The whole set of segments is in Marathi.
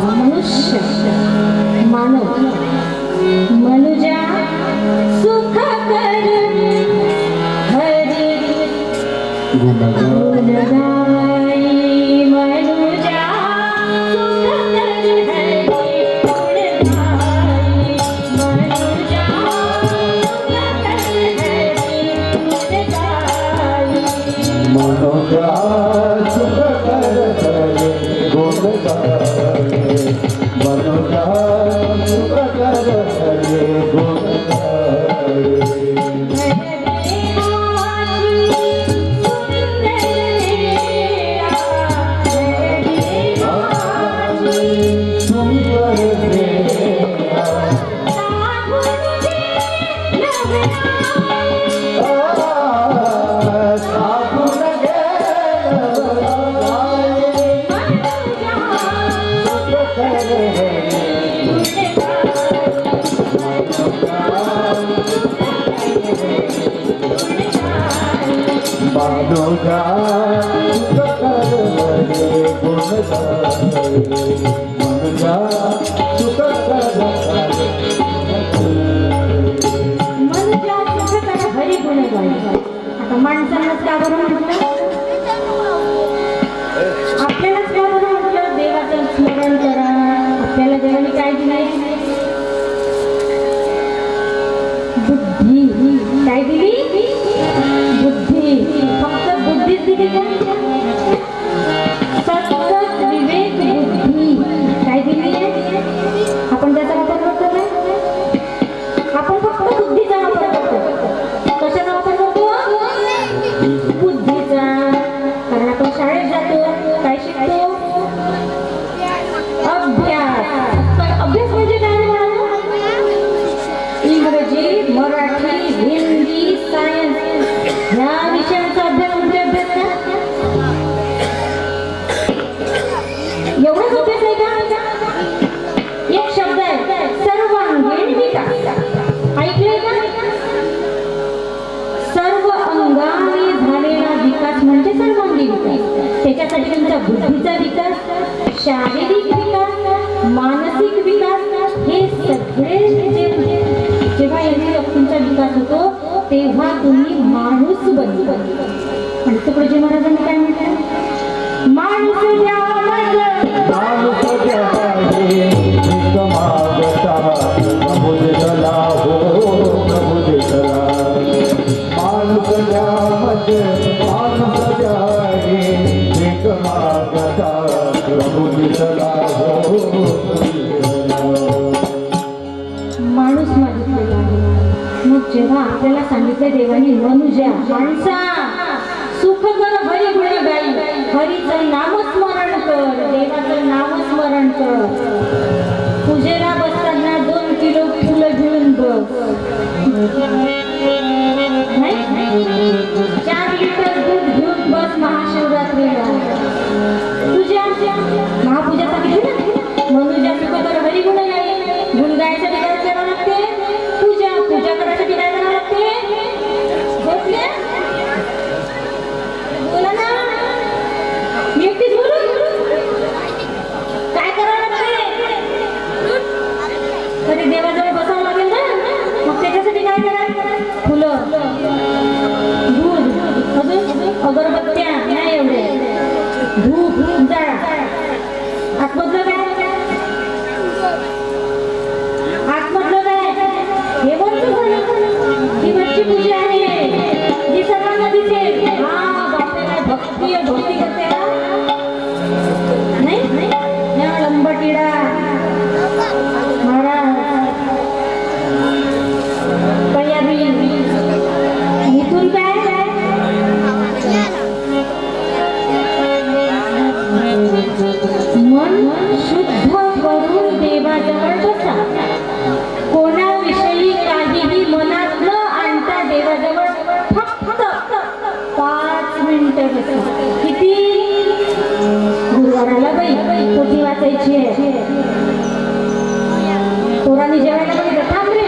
मनुष्य मानव मनुजा सुख कर हरी गुण गाई मनुजा सुख कर हरी गुण गाई मनुजा सुख कर हरी गुण गाई मनुजा सुख कर हरी गुण गाई मनुजा सुख कर हरी गुण गाई मनुजा सुख कर हरी गुण गाई मनुजा सुख कर मनुजा सुख कर हरी गुण गाई. आता माणसांनाच का बरं म्हटलं, आपल्यालाच का बरं म्हटलं देवाचं स्मरण करा. आपल्याला देवाने काय दिलंय? बुद्धी. काय दिली? बुद्धी. फक्त बुद्धीच दिली का? सतत विवेक बुद्धी काय दिली आहे? आपण त्याचा वापर करतो काय? आपण फक्त बुद्धीचा वापर करतो. कशाचा वापर करतो? बुद्धीचा. कारण आपण शाळेत जातो, काय शिकतो? अभ्यास. तर अभ्यास म्हणजे काय म्हणालो? इंग्रजी, मराठी, हिंदी, सायन्स ह्या विषयांचा अभ्यास म्हणजे अभ्यास का? एवढाच अभ्यास आहे का? एक शब्द आहे सर्वांगीण विकास. ऐकलंय का? सर्व अंगाने झालेला विकास म्हणजे सर्वांगीण विकास. त्याच्यासाठी तुमच्या बुद्धीचा विकास, शारीरिक विकास, मानसिक विकास हे सगळे जेव्हा यांनी तुमचा विकास होतो तेव्हा तुम्ही माणूस बनता. आणि तुकडोजी महाराजांनी काय म्हटलं? माणूस द्या माणूस द्यावे मागता प्रभु दिसला हो प्रभु दिसला माणूस द्या माणूस द्यावे भीक मागता प्रभु दिसला हो माणूस मागितलेला आहे. मग जेव्हा आपल्याला सांगितलं देवाने मनुजा माणसा सुख कर हरी गुण गाई, हरीचं नामस्मरण कर, देवाचं नामस्मरण कर. पूजेला बसताना 2 किलो फुलं घेऊन बस. नाही 4 लिटर दूध घेऊन बस महाशिवरात्रीला. तुझ्या महापूजासाठी मनुजा सुख कर हरी गुण गाई. गुण गायसाठी काय करावं लागते? पूजा करायसाठी काय करावं लागते? बोला ना, मी एकटीच बोलू? काय करावं लागते? तरी देवाजवळ बसावं लागेल ना. मग त्याच्यासाठी काय करायचं? फुलं, दूध, अजून अगरबत्त्या नाही एवढे, धूप जाळा. आतमधलं काय? हे बोलतो ही वरची पूजा आहे जी सर्वांना दिसेल. बापरे काय भक्ती करते नाही लंबटिडा महाराज तयारी. इथून काय मन शुद्ध करून देवाजवळ बसा. कोणाविषयी काहीही मनात न आणता देवाजवळ फक्त 5 मिनिटं बसा. किती? गुरुवाराला बाई पोथी वाचायची आहे. पोरांनी जेवायला बघितलं, थांब रे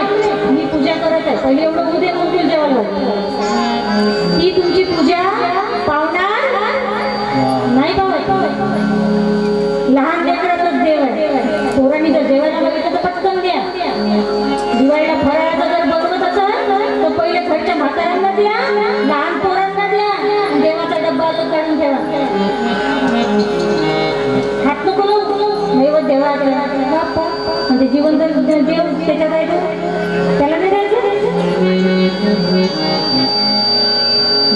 मी पूजा करत आहे, पहिले एवढं उद्या मग तू जेवायला. ती तुमची पूजा पावणार नाही. लहान ते जीवन जर जेव त्याच्यात आहे तर त्याला नाही द्यायचं.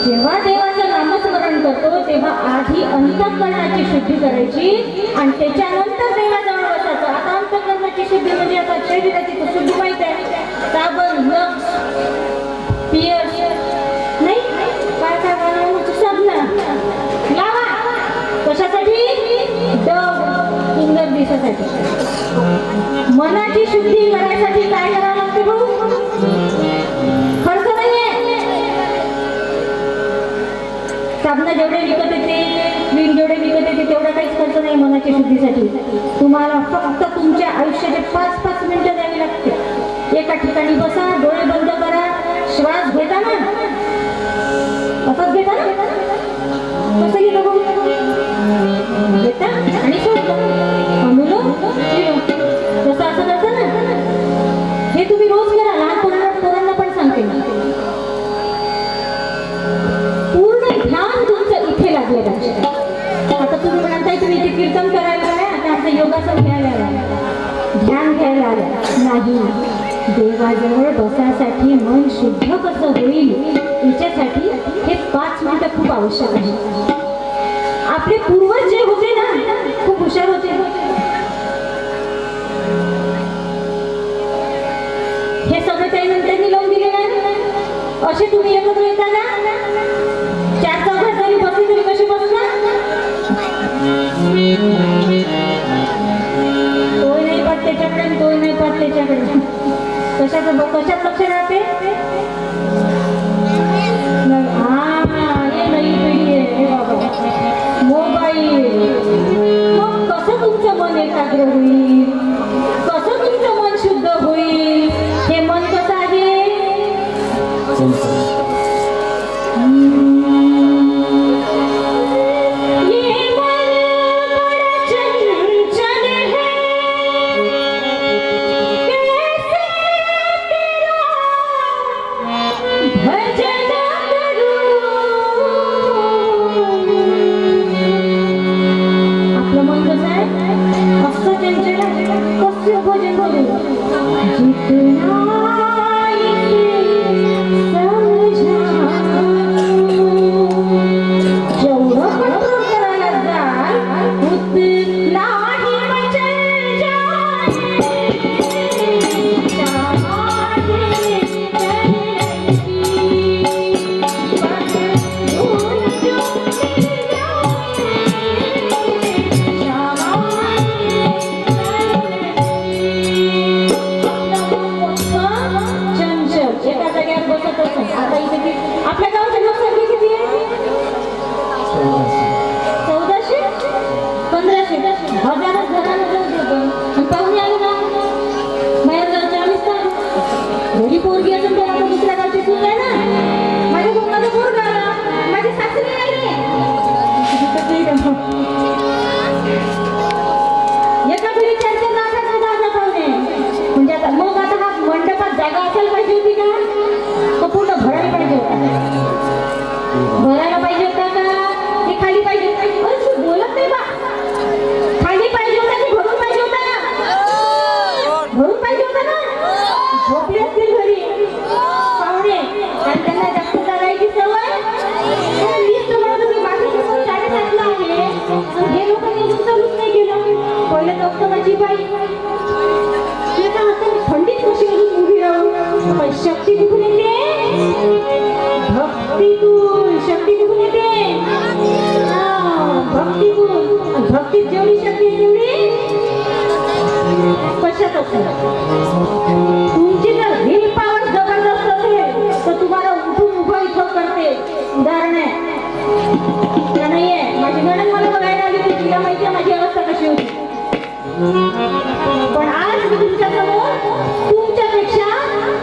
जेव्हा देवाचं नामस्मरण करतो तेव्हा आधी अंतःकरणाची शुद्धी करायची आणि त्याच्यानंतर देवाजवळ बसायचं. आता अंतःकरणाची शुद्धी म्हणजे आता शरीराची तर शुद्धी माहिती आहे, साबण, लक्स, पियर्स नाही काय काय बनवण्याची साबण लावा. कशासाठी? सुंदर दिसासाठी. मनाची शुद्धी करायसाठी काय करावं लागते भाऊ? खर्च नाहीये. साबण जेवढे विकत येते, क्रीम जेवढे विकत येते तेवढा काहीच खर्च नाही मनाच्या शुद्धीसाठी. तुम्हाला फक्त तुमच्या आयुष्याचे 5-5 मिनिटं द्यावी लागते. एका ठिकाणी बसा, डोळे बंद करा, श्वास घेता ना, असंच घेता ना, कसं घेता बघू, घेता आणि सोडता, अनुलोम विलोम, जसं असं करता ना. हे तुम्ही रोज करा. लहान पोरांना पण सांगते. पूर्ण ध्यान तुमचं इथे लागलं पाहिजे. आता तुम्ही म्हणताय तुम्ही इथे कीर्तन करायला आहे, आता आमचं योगासन घ्यायला आहे, ध्यान घ्यायला आहे. नाही, देवाजवळ बसासाठी मन शुद्ध कसं होईल याच्यासाठी हे 5 मिनिटं खूप आवश्यक आहे. आपले पूर्वज जे होते ना खूप हुशार होते. हे सगळं त्यानंतर लावून दिले नाही. असे तुम्ही एकत्र येता ना, 4 चौघात जरी बसले तरी कशी बसणार? तोय नाही पाठ त्याच्याकडे, तोय नाही पाठ त्याच्याकडे. कशात लक्ष राहते? हे नवी पिढी आहे हे बाबा, मोबाईल. मग कसं तुमचं मन एकाग्र होईल? कसं तुमचं मन शुद्ध होईल? हे मन कसं आहे? आपल्या गावाची लोकसंख्या किती आहे? 1400, 1500, हजारच घराला देतो. पाहुणे आले ना माझ्या 40 तास घरी पोरगी असून तर आता दुसऱ्या गावची सून आहे ना, माझ्या भावाचा पोरगा आला, माझी सासरी आली. एका घरी 4-4 लाखाचा दादा पाहुणे. म्हणजे आता मग आता हा मंडपात जागा असायला पाहिजे होती का? तो पूर्ण भरायला पाहिजे होता. भरायला पाहिजे होता का? ते खाली पाहिजे होता. अरे तू बोलत नाही बा. खाली पाहिजे होता की भरून पाहिजे होता ना? भरून पाहिजे होता ना. झोपले असतील घरी पाहुणे आणि त्यांना जास्त करायची सवय. लिस्ट म्हणत होती बाकीचे पण 7:30ला आले, हे लोकांनी अजून चालूच नाही केलं. पहिले फक्त माझी बाई थंडीत कशी अजून उभी राहून. पण शक्ती कुठून येते? भक्तीतून शक्ती कुठून येते? भक्तीतून. भक्तीत जेवढी शक्ती आहे तेवढी कशात असेल? तुमची जर व्हील पॉवर जबरदस्त असेल तर तुम्हाला उठून उभं इथं करते. उदाहरण आहे त्या नाहीये. माझी नणंद मला बघायला आली होती, तिला माहिती आहे माझी अवस्था कशी होती. पण आज मी तुमच्यासमोर तुमच्यापेक्षा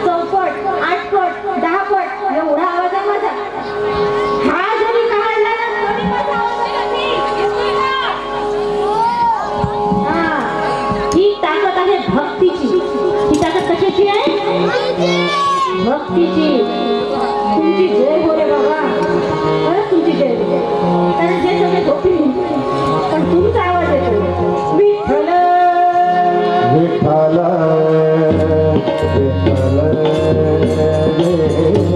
4पट, 8पट, 10पट एवढा आवाज आहे माझा. हा जरी काढला ना तरी माझा आवाज आहे. ही ताकद आहे भक्तीची. ही ताकद कशाची आहे? भक्तीची. तुमची जय